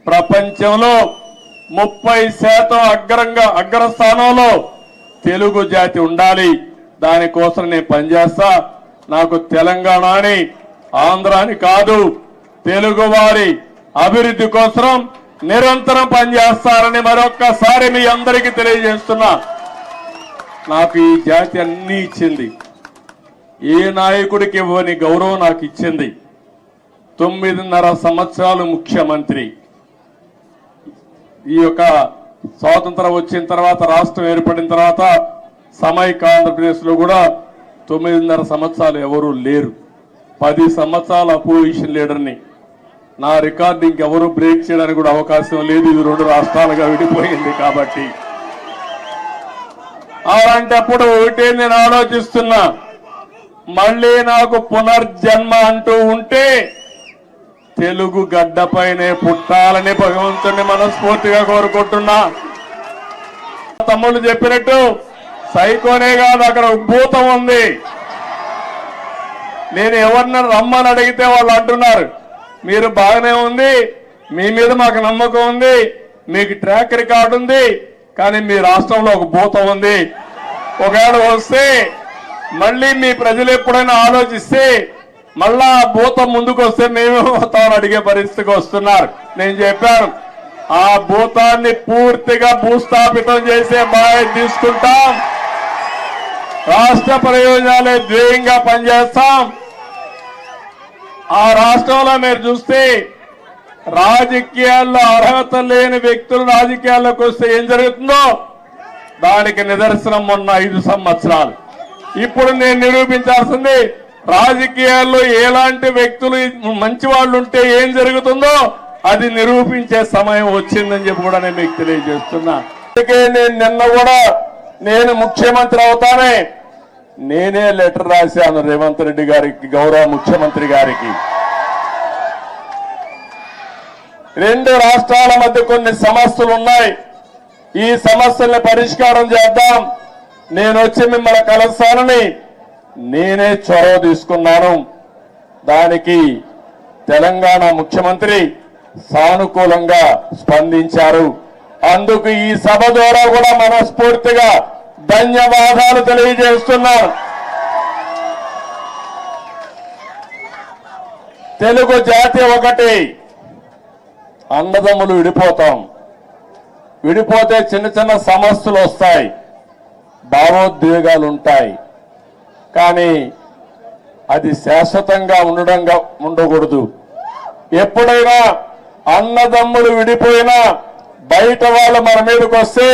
ప్రపంచంలో 30% అగ్రస్థానంలో తెలుగు జాతి ఉండాలి. దానికోసం నేను పనిచేస్తా. నాకు తెలంగాణ అని ఆంధ్రాని కాదు, తెలుగు వారి అభివృద్ధి కోసం నిరంతరం పనిచేస్తారని మరొక్కసారి మీ అందరికీ తెలియజేస్తున్నా. నాకు ఈ జాతి అన్ని ఇచ్చింది. ఏ నాయకుడికి ఇవ్వని గౌరవం నాకు ఇచ్చింది. 9.5 సంవత్సరాలు ముఖ్యమంత్రి. ఈ యొక్క స్వాతంత్రం వచ్చిన తర్వాత, రాష్ట్రం ఏర్పడిన తర్వాత సమైక్య ఆంధ్రప్రదేశ్ లో కూడా 9.5 సంవత్సరాలు ఎవరూ లేరు. 10 సంవత్సరాల అపోజిషన్ లీడర్ని. నా రికార్డు ఇంకెవరూ బ్రేక్ చేయడానికి కూడా అవకాశం లేదు. ఇది 2 రాష్ట్రాలుగా విడిపోయింది కాబట్టి. అలాంటప్పుడు ఒకటే నేను ఆలోచిస్తున్నా, మళ్ళీ నాకు పునర్జన్మ అంటూ ఉంటే తెలుగు గడ్డపైనే పుట్టాలని భగవంతుని మనస్ఫూర్తిగా కోరుకుంటున్నా. తమ్ముళ్ళు చెప్పినట్టు సైకోనే కాదు, అక్కడ భూతం ఉంది. నేను ఎవరిని రమ్మని అడిగితే వాళ్ళు అంటున్నారు, మీరు బాగానే ఉంది, మీ మీద మాకు నమ్మకం ఉంది, మీకు ట్రాక్ రికార్డు ఉంది, కానీ మీ రాష్ట్రంలో ఒక భూతం ఉంది. ఒకవేళ వస్తే మళ్ళీ మీ ప్రజలు ఎప్పుడైనా ఆలోచిస్తే మళ్ళా భూతం ముందుకు వస్తే మేమేమవుతామని అడిగే పరిస్థితికి వస్తున్నారు. నేను చెప్పాను, ఆ భూతాన్ని పూర్తిగా భూస్థాపితం చేసే బాధ్యత తీసుకుంటాం. రాష్ట్ర ప్రయోజనాలే ధ్యేయంగా పనిచేస్తాం. ఆ రాష్ట్రంలో మీరు చూస్తే రాజకీయాల్లో అర్హత లేని వ్యక్తులు రాజకీయాల్లోకి వస్తే ఏం జరుగుతుందో దానికి నిదర్శనం మొన్న 5 సంవత్సరాలు. ఇప్పుడు నేను నిరూపించాల్సింది, రాజకీయాల్లో ఎలాంటి వ్యక్తులు మంచి వాళ్ళు ఉంటే ఏం జరుగుతుందో అది నిరూపించే సమయం వచ్చిందని చెప్పి కూడా నేను మీకు తెలియజేస్తున్నా. అందుకే నేను నిన్న కూడా నేను ముఖ్యమంత్రి అవుతానే నేనే లెటర్ రాశాను రేవంత్ రెడ్డి గారికి, గౌరవ ముఖ్యమంత్రి గారికి. 2 రాష్ట్రాల మధ్య కొన్ని సమస్యలు ఉన్నాయి, ఈ సమస్యల్ని పరిష్కారం చేద్దాం, నేను వచ్చి మిమ్మల్ని కలుస్తానని నేనే చొరవ తీసుకున్నాను. దానికి తెలంగాణ ముఖ్యమంత్రి సానుకూలంగా స్పందించారు. అందుకు ఈ సభ ద్వారా కూడా మనస్ఫూర్తిగా ధన్యవాదాలు తెలియజేస్తున్నాను. తెలుగు జాతి ఒకటి, అన్నదమ్ములు విడిపోతాం. విడిపోతే చిన్న చిన్న సమస్యలు వస్తాయి, భావోద్వేగాలు ఉంటాయి, కానీ అది శాశ్వతంగా ఉండకూడదు. ఎప్పుడైనా అన్నదమ్ములు విడిపోయినా బయట వాళ్ళు మన మీదకి వస్తే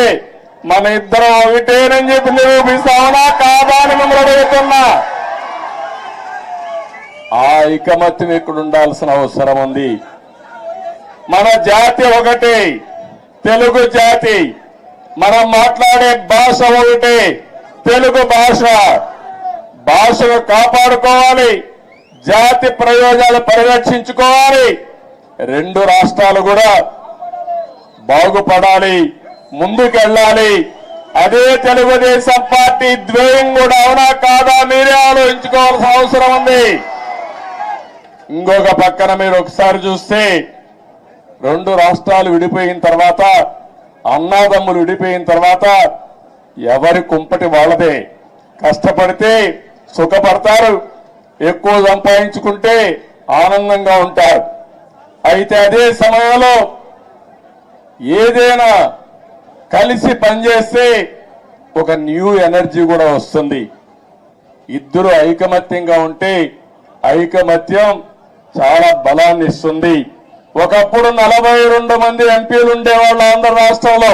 మన ఇద్దరం ఒకటేనని చెప్పి నిరూపిస్తామనా కాదా అని మిమ్మల్ని అడుగుతున్నా. ఆ ఐకమత్యం ఇక్కడ ఉండాల్సిన అవసరం ఉంది. మన జాతి ఒకటి, తెలుగు జాతి. మనం మాట్లాడే భాష ఒకటి, తెలుగు భాష. భాషను కాపాడుకోవాలి, జాతి ప్రయోజనాలు పరిరక్షించుకోవాలి. 2 రాష్ట్రాలు కూడా బాగుపడాలి, ముందుకెళ్ళాలి. అదే తెలుగుదేశం పార్టీ ధ్యేయం కూడా. అవునా కాదా మీరే ఆలోచించుకోవాల్సిన అవసరం ఉంది. ఇంకొక పక్కన మీరు ఒకసారి చూస్తే 2 రాష్ట్రాలు విడిపోయిన తర్వాత, అన్నాదమ్ములు విడిపోయిన తర్వాత ఎవరి కుంపటి వాళ్ళదే. కష్టపడితే సుఖపడతారు, ఎక్కువ సంపాదించుకుంటే ఆనందంగా ఉంటారు. అయితే అదే సమయంలో ఏదైనా కలిసి పనిచేస్తే ఒక న్యూ ఎనర్జీ కూడా వస్తుంది. ఇద్దరు ఐకమత్యంగా ఉంటే ఐకమత్యం చాలా బలాన్ని ఇస్తుంది. ఒకప్పుడు 42 మంది ఎంపీలు ఉండేవాళ్ళు ఆంధ్ర రాష్ట్రంలో.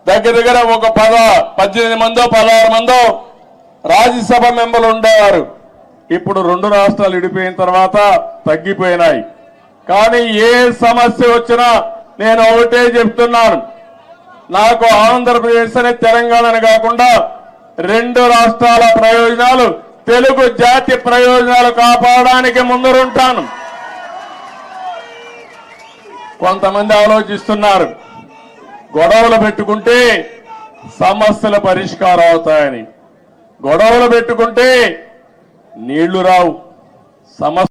దగ్గర ఒక 18 మందో 16 మందో రాజ్యసభ మెంబర్లు ఉండేవారు. ఇప్పుడు 2 రాష్ట్రాలు విడిపోయిన తర్వాత తగ్గిపోయినాయి. కానీ ఏ సమస్య వచ్చినా నేను ఒకటే చెప్తున్నాను, నాకు ఆంధ్రప్రదేశ్ అని తెలంగాణ కాకుండా 2 రాష్ట్రాల ప్రయోజనాలు, తెలుగు జాతి ప్రయోజనాలు కాపాడడానికి ముందరుంటాను. కొంతమంది ఆలోచిస్తున్నారు గొడవలు పెట్టుకుంటే సమస్యల పరిష్కారం అవుతాయని. గొడవలు పెట్టుకుంటే నీళ్లు రావు, సమస్య